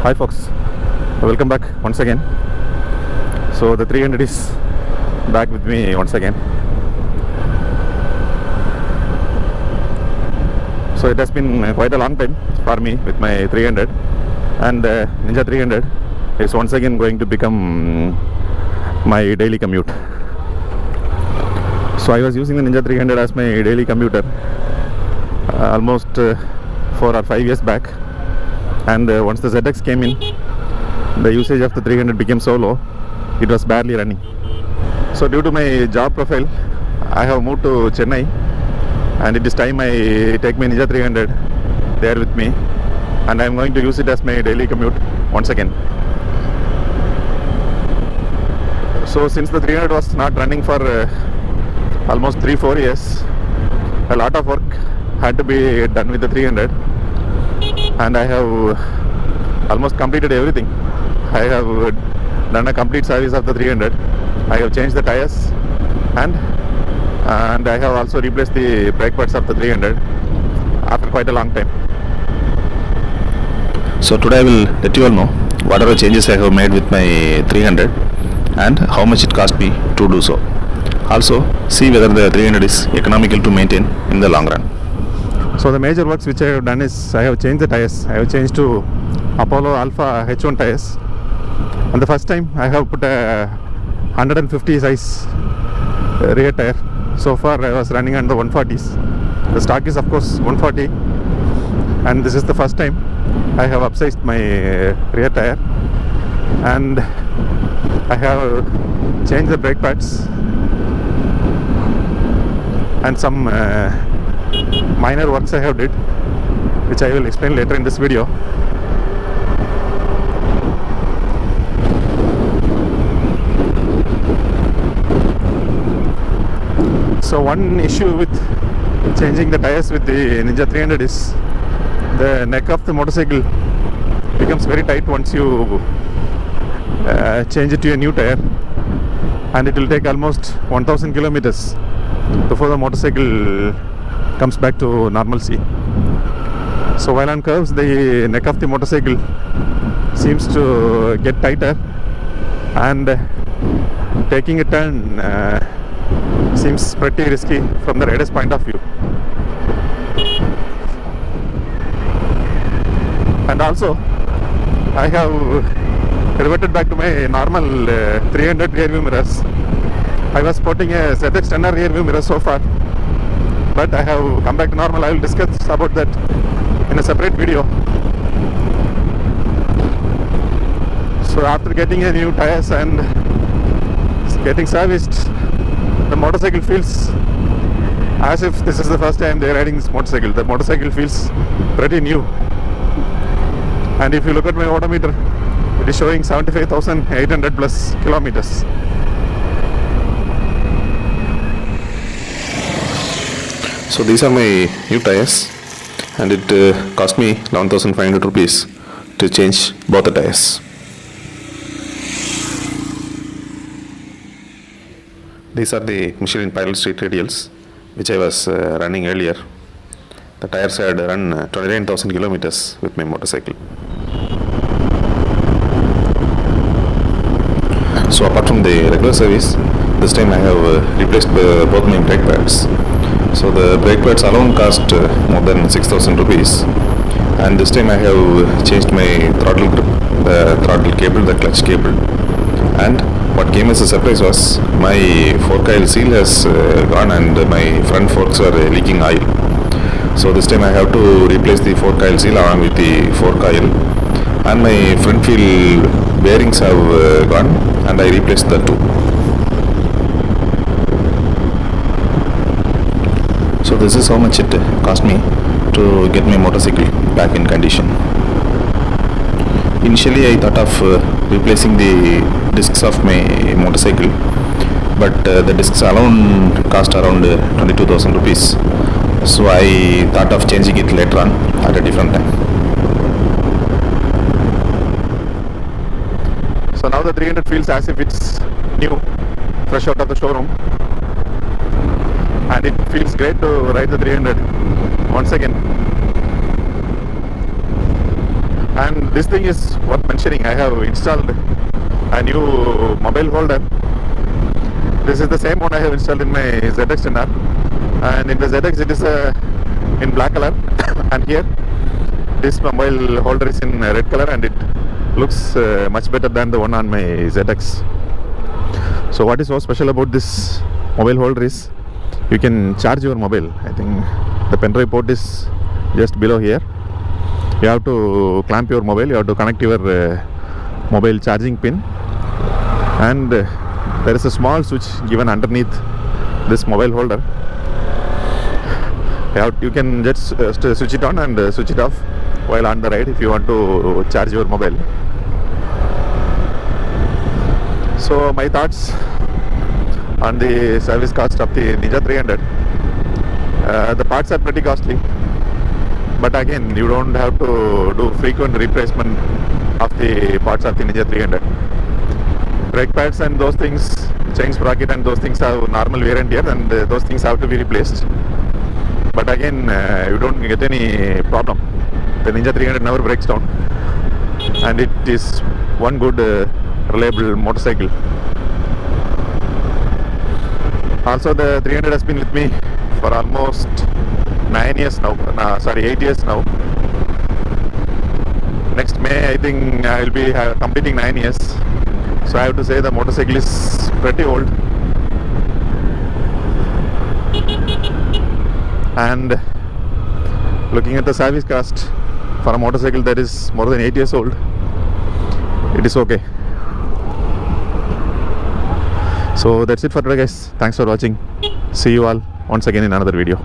Hi folks, welcome back once again. So the 300 is back with me once again. So it has been quite a long time for me with my 300, and Ninja 300 is once again going to become my daily commute. So I was using the Ninja 300 as my daily commuter almost 4 or 5 years back, and once the ZX came in, the usage of the 300 became so low, it was barely running. So due to my job profile, I have moved to Chennai, and it is time I take my Ninja 300 there with me, and I am going to use it as my daily commute once again. So since the 300 was not running for almost 3-4 years, a lot of work had to be done with the 300, and I have almost completed everything. I have done a complete service of the 300. I have changed the tyres, and I have also replaced the brake pads of the 300 after quite a long time. So today I will let you all know what are the changes I have made with my 300 and how much it cost me to do so. Also see whether the 300 is economical to maintain in the long run. So the major works which I have done is I have changed the tyres. I have changed to Apollo Alpha H1 tyres, and the first time I have put a 150 size rear tyre. So far I was running under 140s. The stock is of course 140, and this is the first time I have upsized my rear tyre, and I have changed the brake pads and some minor works I have did, which I will explain later in this video. So one issue with changing the tires with the Ninja 300 is the neck of the motorcycle becomes very tight once you change it to a new tire, and it will take almost 1000 kilometers before the motorcycle comes back to normalcy. So while on curves, the neck of the motorcycle seems to get tighter, and taking a turn seems pretty risky from the rider's point of view. And also I have reverted back to my normal 300 rear view mirrors. I was sporting a ZX 10R rear view mirror so far, but I have come back to normal. I will discuss about that in a separate video. So after getting a new tires and getting serviced, the motorcycle feels as if this is the first time they are riding this motorcycle. The motorcycle feels pretty new, and if you look at my odometer, it is showing 75,800 plus kilometers. So these are my new tires, and it cost me 11,500 rupees to change both the tires. These are the Michelin Pilot Street radials which I was running earlier. The tires had run 29,000 kilometers with my motorcycle. So apart from the regular service, this time I have replaced both my brake pads. So the brake pads alone cost more than 6,000 rupees, and this time I have changed my throttle grip, the throttle cable, the clutch cable, and what came as a surprise was my fork coil seal has gone, and my front forks are leaking oil. So this time I have to replace the fork coil seal along with the fork coil, and my front wheel bearings have gone, and I replaced that too. So this is how much it cost me to get my motorcycle back in condition. Initially I thought of replacing the discs of my motorcycle, but the discs alone cost around 22,000 rupees. So I thought of changing it later on at a different time. So now the 300 feels as if it's new, fresh out of the showroom, and it feels great to ride the 300 once again. And this thing is worth mentioning. I have installed a new mobile holder. This is the same one I have installed in my ZX 10R, and in the ZX it is in black color and here this mobile holder is in red color, and it looks much better than the one on my ZX. So what is so special about this mobile holder is you can charge your mobile. I think the pen drive port is just below here. You have to clamp your mobile, you have to connect your mobile charging pin, and there is a small switch given underneath this mobile holder. You can just switch it on and switch it off while on the ride if you want to charge your mobile. So my thoughts on the service cost of the Ninja 300. The parts are pretty costly, but again you don't have to do frequent replacement of the parts of the Ninja 300. Brake pads and those things, chain sprocket and those things have normal wear and tear, and those things have to be replaced. But again, you don't get any problem. The Ninja 300 never breaks down, and it is one good reliable motorcycle. Also, the 300 has been with me for almost 8 years now. Next May, I think I will be completing 9 years. So I have to say the motorcycle is pretty old. And looking at the service cost for a motorcycle that is more than 8 years old, it is okay. So that's it for today, guys. Thanks for watching. See you all once again in another video.